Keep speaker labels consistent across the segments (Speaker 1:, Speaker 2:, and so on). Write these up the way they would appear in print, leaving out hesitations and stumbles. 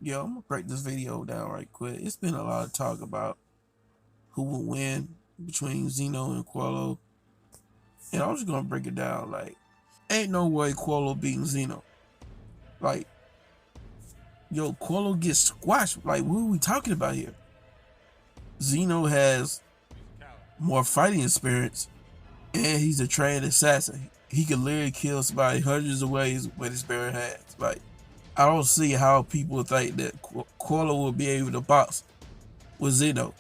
Speaker 1: Yeah, I'm gonna break this video down right quick. It's been a lot of talk about who will win between Zeno and Chrollo, and I'm just gonna break it down. Like, ain't no way Chrollo beating Zeno. Like, yo, Chrollo gets squashed. Like, what are we talking about here? Zeno has more fighting experience, and he's a trained assassin. He can literally kill somebody hundreds of ways with his bare hands. Like, I don't see how people think that Chrollo will be able to box with Zeno.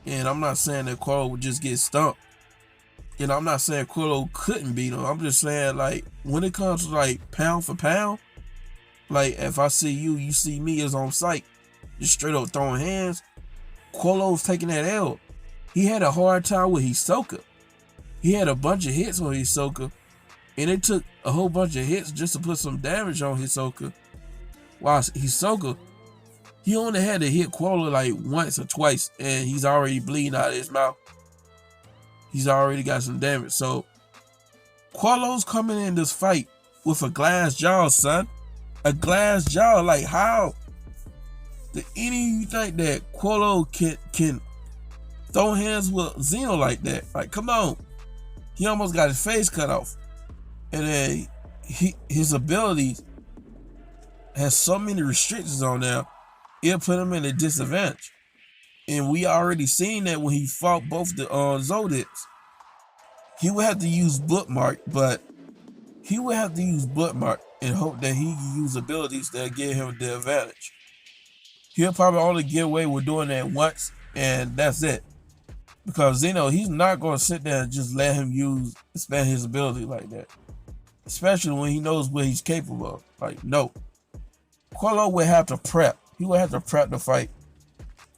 Speaker 1: And I'm not saying that Chrollo would just get stumped. And I'm not saying Chrollo couldn't beat him. I'm just saying, like, when it comes to, like, pound for pound, like, if I see you, you see me as on sight, just straight up throwing hands, Chrollo's taking that L. He had a hard time with Hisoka. He had a bunch of hits on Hisoka, and it took a whole bunch of hits just to put some damage on Hisoka. While Hisoka, he only had to hit Chrollo like once or twice, and he's already bleeding out of his mouth. He's already got some damage. So Chrollo's coming in this fight with a glass jaw, son. A glass jaw. Like, how do any of you think that Chrollo can throw hands with Zeno like that? Like, come on. He almost got his face cut off. And then his abilities has so many restrictions on there, it'll put him in a disadvantage. And we already seen that when he fought both the Zoldicks. He would have to use Bookmark, but he would have to use Bookmark and hope that he can use abilities that give him the advantage. He'll probably only get away with doing that once, and that's it. Because Zeno, he's not going to sit there and just let him expand his ability like that. Especially when he knows what he's capable of. Like, no. Chrollo would have to prep. He would have to prep the fight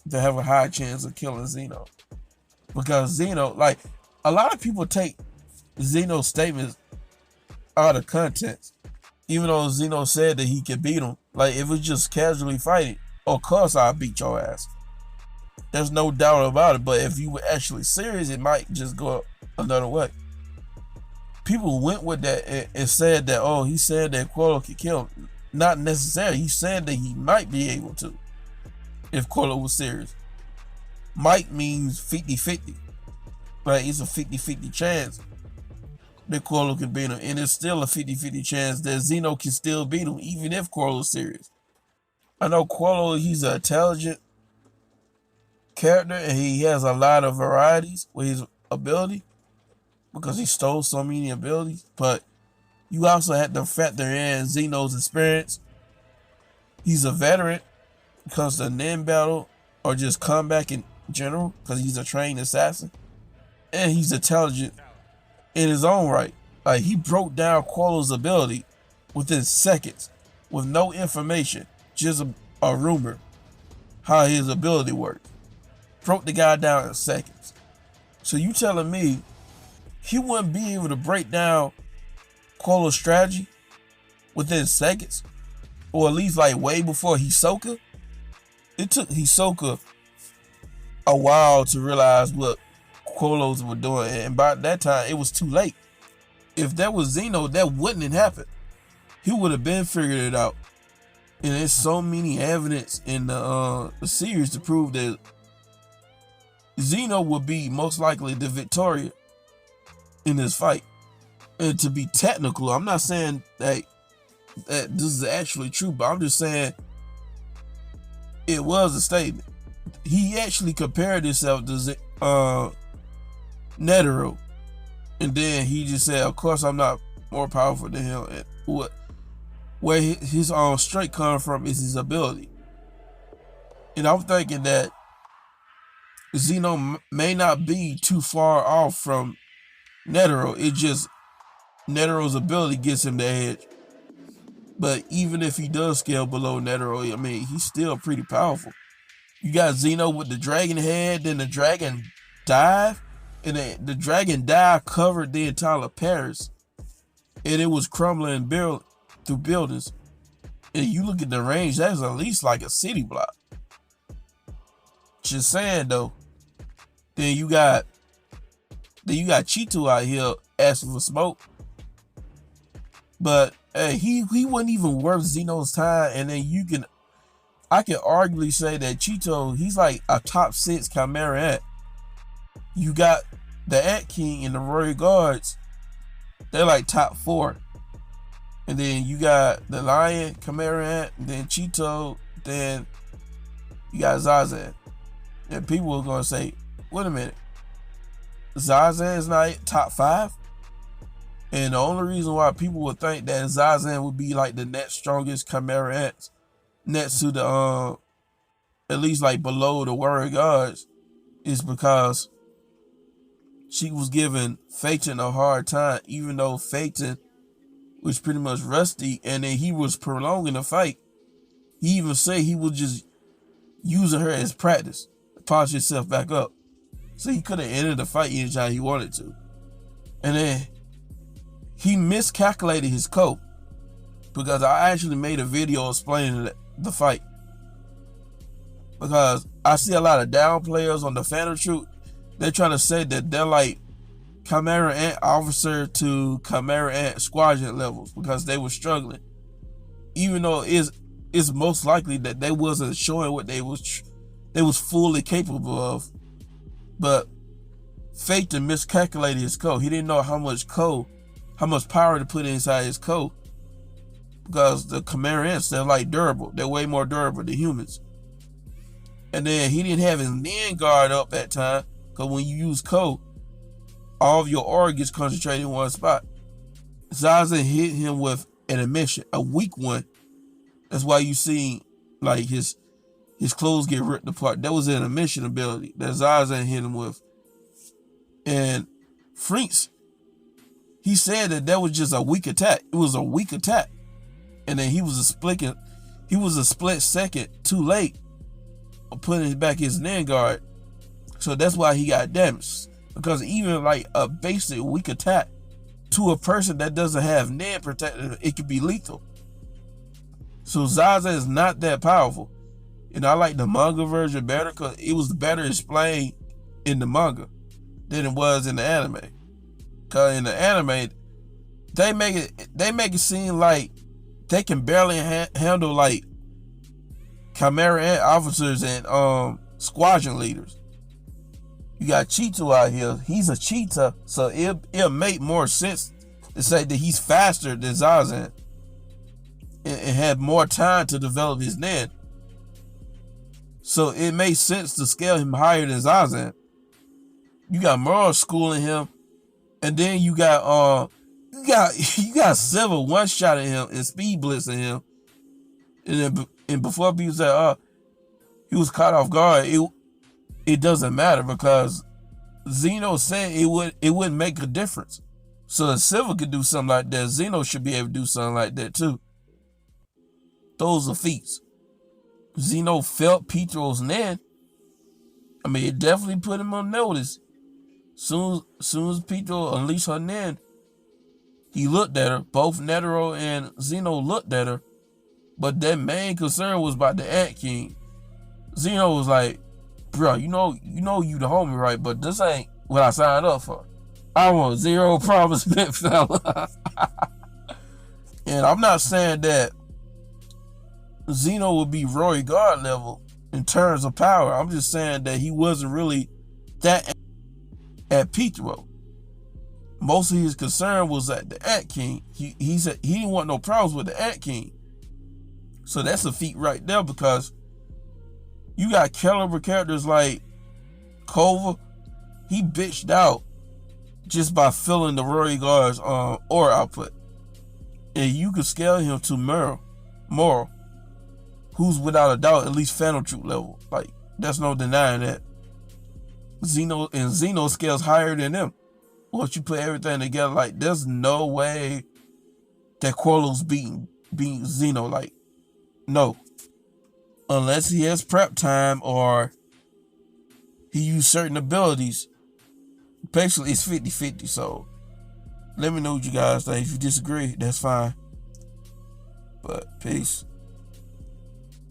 Speaker 1: to have a high chance of killing Zeno. Because Zeno, like, a lot of people take Zeno's statements out of context. Even though Zeno said that he could beat him. Like, if it's just casually fighting, of course I'll beat your ass. There's no doubt about it. But if you were actually serious, it might just go another way. People went with that and said that, oh, he said that Chrollo could kill him. Not necessarily. He said that he might be able to if Chrollo was serious. Might means 50-50. Like, it's a 50-50 chance that Chrollo can beat him. And it's still a 50-50 chance that Zeno can still beat him, even if Chrollo's serious. I know Chrollo, he's an intelligent character, and he has a lot of varieties with his ability because he stole so many abilities. But you also have to factor in Zeno's experience. He's a veteran because the Nin battle or just comeback in general because he's a trained assassin. And he's intelligent in his own right. Like, he broke down Chrollo's ability within seconds with no information, just a rumor how his ability worked. Broke the guy down in seconds. So you telling me he wouldn't be able to break down Chrollo's strategy within seconds? Or at least like way before Hisoka? It took Hisoka a while to realize what Chrollos were doing, and by that time it was too late. If that was Zeno, that wouldn't have happened. He would have been figured it out. And there's so many evidence in the series to prove that Zeno would be most likely the victorious in this fight. And to be technical, I'm not saying that this is actually true, but I'm just saying it was a statement. He actually compared himself to Netero, and then he just said, of course I'm not more powerful than him. And where his strength comes from is his ability. And I'm thinking that Zeno may not be too far off from Netero. It just Netero's ability gets him the edge. But even if he does scale below Netero, I mean, he's still pretty powerful. You got Zeno with the dragon head, then the dragon dive, and the dragon dive covered the entire Paris, and it was crumbling through buildings. And you look at the range, that's at least like a city block. Just saying though. Then you got Cheeto out here asking for smoke. But hey, he wasn't even worth Zeno's time, and then you can I can arguably say that Cheeto, he's like a top 6 Chimera Ant. You got the Ant King and the Royal Guards, they're like top 4. And then you got the Lion, Chimera Ant, then Cheeto, then you got Zazan. And people are going to say, wait a minute, Zazan is not top 5? And the only reason why people would think that Zazan would be like the next strongest Chimera Ants, next to the, at least like below the Warrior Guards, is because she was giving Phaeton a hard time, even though Phaeton was pretty much rusty, and then he was prolonging the fight. He even said he was just using her as practice to polish himself back up. So he could have ended the fight anytime he wanted to. And then he miscalculated his code, because I actually made a video explaining the fight. Because I see a lot of down players on the Phantom Troop, they're trying to say that they're like Chimera Ant officer to Chimera Ant squadron levels because they were struggling. Even though it's most likely that they wasn't showing what they was fully capable of. But Phaeton miscalculated his code. He didn't know how much power to put inside his code. Because the Chimera Ants, they're like durable. They're way more durable than humans. And then he didn't have his Nen guard up that time, because when you use code, all of your aura gets concentrated in one spot. Zazen hit him with an emission, a weak one. That's why you see like his clothes get ripped apart. That was an emission ability that Zazen hit him with. And Frinks, he said that was just a weak attack. It was a weak attack. And then he was a split second too late of putting back his Nen guard. So that's why he got damaged. Because even like a basic weak attack to a person that doesn't have Nen protected, it could be lethal. So Zaza is not that powerful. And I like the manga version better because it was better explained in the manga than it was in the anime. Because in the anime, they make it seem like they can barely handle like Chimera Ant officers and squadron leaders. You got Cheeto out here. He's a cheetah, so it'll make more sense to say that he's faster than Zazan and had more time to develop his Nen. So it makes sense to scale him higher than Zazan. You got Meruem schooling him, and then you got Silver one shot at him and speed blitzing him, and before people say he was caught off guard, it doesn't matter because Zeno said it wouldn't make a difference. So if Silver could do something like that, Zeno should be able to do something like that too. Those are feats. Zeno felt Petro's Nen. I mean, it definitely put him on notice. Soon as Petro unleashed her Nen, he looked at her. Both Netero and Zeno looked at her. But their main concern was about the Ant King. Zeno was like, bro, you know you the homie, right? But this ain't what I signed up for. I want zero problems, big fella. And I'm not saying that Zeno would be Roy Guard level in terms of power. I'm just saying that he wasn't really that at Petro. Most of his concern was at the Ant King. He said he didn't want no problems with the Ant King. So that's a feat right there because you got caliber characters like Kova. He bitched out just by filling the Rory Guard's aura output. And you could scale him to Moral, who's without a doubt at least Phantom Troop level. Like, there's no denying that. Zeno scales higher than them. Once you put everything together, like, there's no way that Chrollo's beating Zeno. Like, no. Unless he has prep time or he used certain abilities. Basically, it's 50-50. So, let me know what you guys think. If you disagree, that's fine. But, peace.